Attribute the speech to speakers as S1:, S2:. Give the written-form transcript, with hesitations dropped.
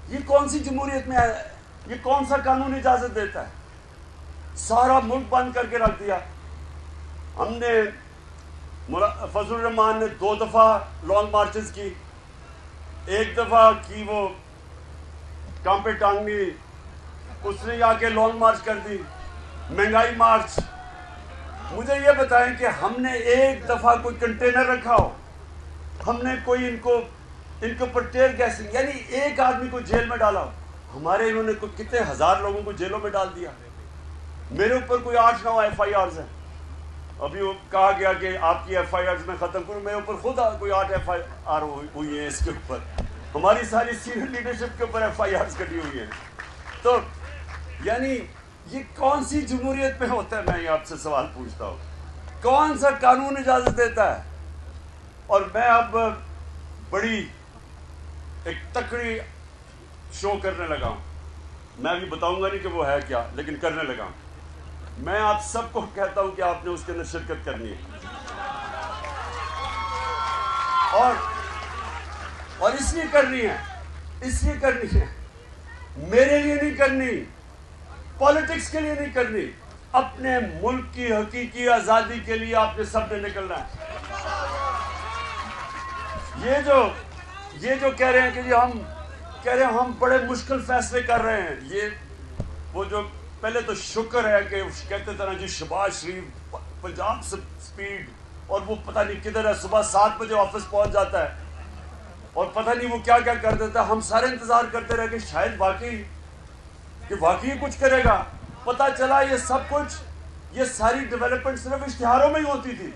S1: یہ کون سی جمہوریت میں ہے؟ یہ کون سا قانون اجازت دیتا ہے؟ سارا ملک بند کر کے رکھ دیا. ہم نے فضل الرحمان نے 2 دفعہ لانگ مارچز کی. ایک دفعہ کی وہ کام پہ ٹانگنی، اس نے آ کے لانگ مارچ کر دی، مہنگائی مارچ. مجھے یہ بتائیں کہ ہم نے ایک دفعہ کوئی کنٹینر رکھا ہو، ہم نے کوئی ان کو ٹیئر گیسنگ، یعنی ایک آدمی کو جیل میں ڈالا ہو؟ ہمارے انہوں نے کتنے ہزار لوگوں کو جیلوں میں ڈال دیا. میرے اوپر کوئی 8-9 FIRs ہیں. ابھی وہ کہا گیا کہ آپ کی FIRs میں ختم کروں، میرے اوپر خود کوئی 8 FIR ہوئی ہیں. اس کے اوپر ہماری ساری سینئر لیڈرشپ کے اوپر FIRs کٹی ہوئی ہیں. تو یعنی یہ کون سی جمہوریت میں ہوتا ہے؟ میں یہ آپ سے سوال پوچھتا ہوں، کون سا قانون اجازت دیتا ہے؟ اور میں اب بڑی ایک تکڑی شو کرنے لگا ہوں. میں ابھی بتاؤں گا نہیں کہ وہ ہے کیا، لیکن کرنے لگا ہوں. میں آپ سب کو کہتا ہوں کہ آپ نے اس کے اندر شرکت کرنی ہے، اور اس لیے کرنی ہے، میرے لیے نہیں کرنی، پالیٹکس کے لیے نہیں کرنی، اپنے ملک کی حقیقی آزادی کے لیے آپ نے سب نے نکلنا ہے. یہ جو کہہ رہے ہیں کہ جی ہم بڑے مشکل فیصلے کر رہے ہیں، یہ وہ جو پہلے تو شکر ہے کہ کہتے تھے نا جی شہباز شریف پنجاب سپیڈ، اور وہ پتہ نہیں کدھر ہے، صبح 7 بجے آفس پہنچ جاتا ہے اور پتہ نہیں وہ کیا کیا کر دیتا ہے. ہم سارے انتظار کرتے رہے کہ شاید واقعی کچھ کرے گا. پتہ چلا یہ سب کچھ، یہ ساری ڈیولپمنٹ صرف اشتہاروں میں ہی ہوتی تھی.